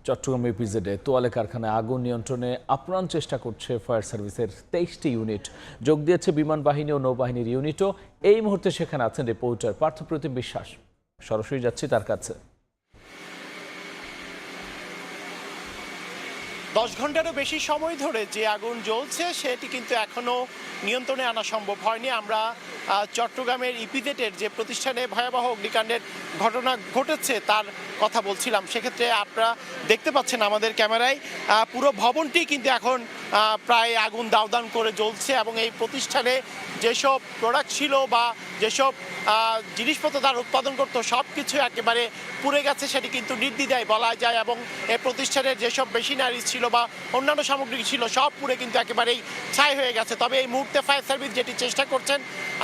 চট্টগ্রাম ইপিজেডে তোয়ালে কারখানায় আগুন নিয়ন্ত্রণে আপ্রাণ চেষ্টা করছে ফায়ার সার্ভিসের ২৩টি ইউনিট। যোগ দিয়েছে বিমান বাহিনী ও নৌবাহিনীর ইউনিটও। এই মুহূর্তে সেখানে আছেন রিপোর্টার পার্থপ্রতিম বিশ্বাস। সরাসরি যাচ্ছি তার কাছে। 10 ঘন্টারও বেশি সময় ধরে যে আগুন জ্বলছে সেটি কিন্তু এখনো নিয়ন্ত্রণে আনা সম্ভব হয়নি। আমরা চট্টগ্রামের ইপিজেডের যে প্রতিষ্ঠানে ভয়াবহ অগ্নিকাণ্ডের ঘটনা ঘটেছে তার কথা বলছিলাম। সেক্ষেত্রে আপনারা দেখতে পাচ্ছেন আমাদের ক্যামেরায় পুরো ভবনটি কিন্তু এখন প্রায় আগুন দাউদান করে জ্বলছে এবং এই প্রতিষ্ঠানে যেসব প্রোডাক্ট ছিল বা যেসব জিনিসপত্র তার উৎপাদন করতো সব কিছু একেবারে পুড়ে গেছে, সেটি কিন্তু নির্দ্বিধায় বলা যায়। এবং এই প্রতিষ্ঠানের যেসব মেশিনারি ছিল বা অন্যান্য সামগ্রী ছিল সব পুড়ে কিন্তু একেবারেই ছাই হয়ে গেছে। তবে এই মুহূর্তে ফায়ার সার্ভিস যেটি চেষ্টা করছেন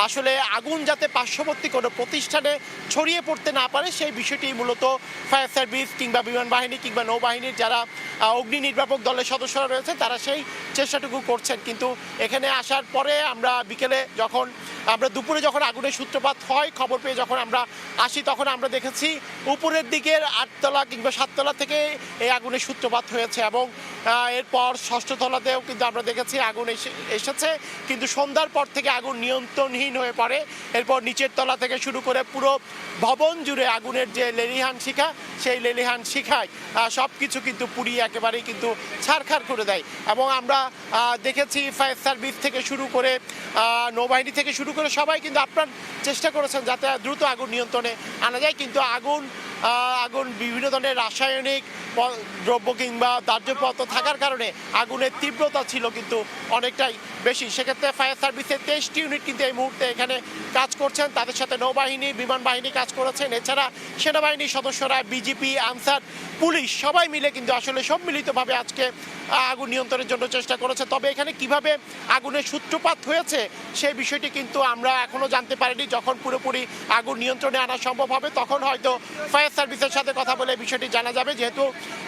আসলে আগুন যাতে পার্শ্ববর্তী কোনো প্রতিষ্ঠানে ছড়িয়ে পড়তে না পারে সেই বিষয়টি মূলত ফায়ার সার্ভিস কিংবা বিমান বাহিনী কিংবা নৌবাহিনীর যারা অগ্নি নির্বাপক দলের সদস্যরা রয়েছে তারা সেই চেষ্টাটুকু করছেন। কিন্তু এখানে আসার পরে আমরা বিকেলে দুপুরে যখন আগুনের সূত্রপাত হয় খবর পেয়ে যখন আমরা আসি তখন আমরা দেখেছি উপরের দিকের 8 তলা কিংবা 7 তলা থেকে এই আগুনের সূত্রপাত হয়েছে এবং এরপর 6ষ্ঠ তলাতেও কিন্তু আমরা দেখেছি আগুন এসেছে। কিন্তু সন্ধ্যার পর থেকে আগুন নিয়ন্ত্রণহীন হয়ে পড়ে। এরপর নিচের তলা থেকে শুরু করে পুরো ভবন জুড়ে আগুনের যে লেলিহান শিখা সেই লেলিহান শিখায় সব কিছু কিন্তু পুড়িয়ে একেবারেই কিন্তু ছারখার করে দেয়। এবং আমরা দেখেছি ফায়ার সার্ভিস থেকে শুরু করে নৌবাহিনী থেকে শুরু করে সবাই কিন্তু আপ্রাণ চেষ্টা করেছেন যাতে দ্রুত আগুন নিয়ন্ত্রণে আনা যায়। কিন্তু আগুন বিভিন্ন ধরনের রাসায়নিক দ্রব্য কিংবা দাহ্যপদার্থ থাকার কারণে আগুনের তীব্রতা ছিল কিন্তু অনেকটাই বেশি। সেক্ষেত্রে ফায়ার সার্ভিসের 23টি ইউনিট কিন্তু এই মুহূর্তে এখানে কাজ করছেন। তাদের সাথে নৌবাহিনী বিমান বাহিনী কাজ করেছেন। এছাড়া সেনাবাহিনীর সদস্যরা, বিজিপি, আনসার, পুলিশ সবাই মিলে কিন্তু আসলে সম্মিলিতভাবে আজকে আগুন নিয়ন্ত্রণের জন্য চেষ্টা করেছে। তবে এখানে কিভাবে আগুনের সূত্রপাত হয়েছে সেই বিষয়টি কিন্তু আমরা এখনো জানতে পারিনি। যখন পুরোপুরি আগুন নিয়ন্ত্রণে আনা সম্ভব হবে তখন হয়তো ফায়ার সার্ভিসের সাথে কথা বলে বিষয়টি জানা যাবে। যেহেতু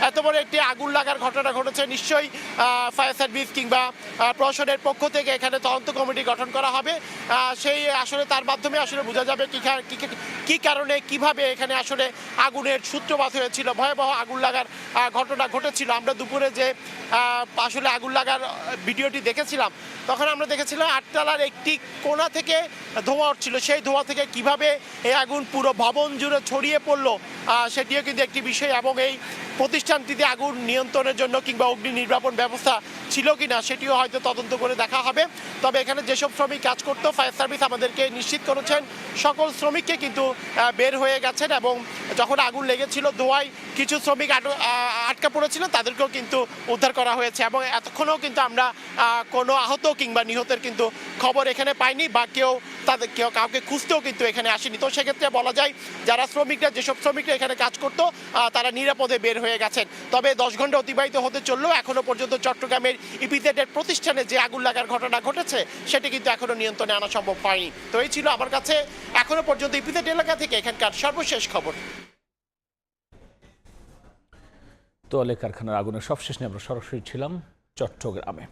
এত বড় একটি আগুন লাগার ঘটনা ঘটেছে নিশ্চয়ই ফায়ার সার্ভিস কিংবা প্রশাসনের পক্ষ থেকে এখানে তদন্ত কমিটি গঠন করা হবে। সেই আসলে তার মাধ্যমে আসলে বোঝা যাবে কি কারণে কিভাবে এখানে আসলে আগুনের সূত্রপাত হয়েছিল, ভয়াবহ আগুন লাগার ঘটনা ঘটেছিল। আমরা দুপুরে যে আসলে আগুন লাগার ভিডিওটি দেখেছিলাম তখন আমরা দেখেছিলাম 8 তলার একটি কোণা থেকে ধোঁয়া উঠছিল। সেই ধোঁয়া থেকে কিভাবে এই আগুন পুরো ভবন জুড়ে ছড়িয়ে পড়লো সেটিও কিন্তু একটি বিষয়। এবং এই প্রতিষ্ঠানটিতে আগুন নিয়ন্ত্রণের জন্য কিংবা অগ্নি নির্বাপন ব্যবস্থা ছিল কিনা সেটিও হয়তো তদন্ত করে দেখা হবে। তবে এখানে যেসব শ্রমিক কাজ করতো ফায়ার সার্ভিস আমাদেরকে নিশ্চিত করেছেন সকল শ্রমিককে কিন্তু বের হয়ে গেছেন এবং যখন আগুন লেগেছিল ধোঁয়ায় কিছু শ্রমিক আটকা পড়েছিল তাদেরকেও কিন্তু উদ্ধার করা হয়েছে। এবং এতক্ষণও কিন্তু আমরা কোনো আহত কিংবা নিহতের কিন্তু খবর এখানে পাইনি বা কাউকে খুঁজতেও কিন্তু এখানে আসেনি। তো সেক্ষেত্রে বলা যায় যারা যেসব শ্রমিকরা এখানে কাজ করতো তারা নিরাপদে বের হয়ে গেছেন। তবে 10 ঘন্টা অতিবাহিত হতে চললেও এখনো পর্যন্ত চট্টগ্রামের ইপিজেডের প্রতিষ্ঠানে যে আগুন লাগার ঘটনা ঘটেছে সেটি কিন্তু এখনো নিয়ন্ত্রণে আনা সম্ভব হয়নি। তো এই ছিল আমার কাছে এখনো পর্যন্ত ইপিজেড এলাকা থেকে এখানকার সর্বশেষ খবর। তোয়ালে কারখানার আগুনের সবশেষ নিয়ে আমরা সরাসরি ছিলাম চট্টগ্রামে।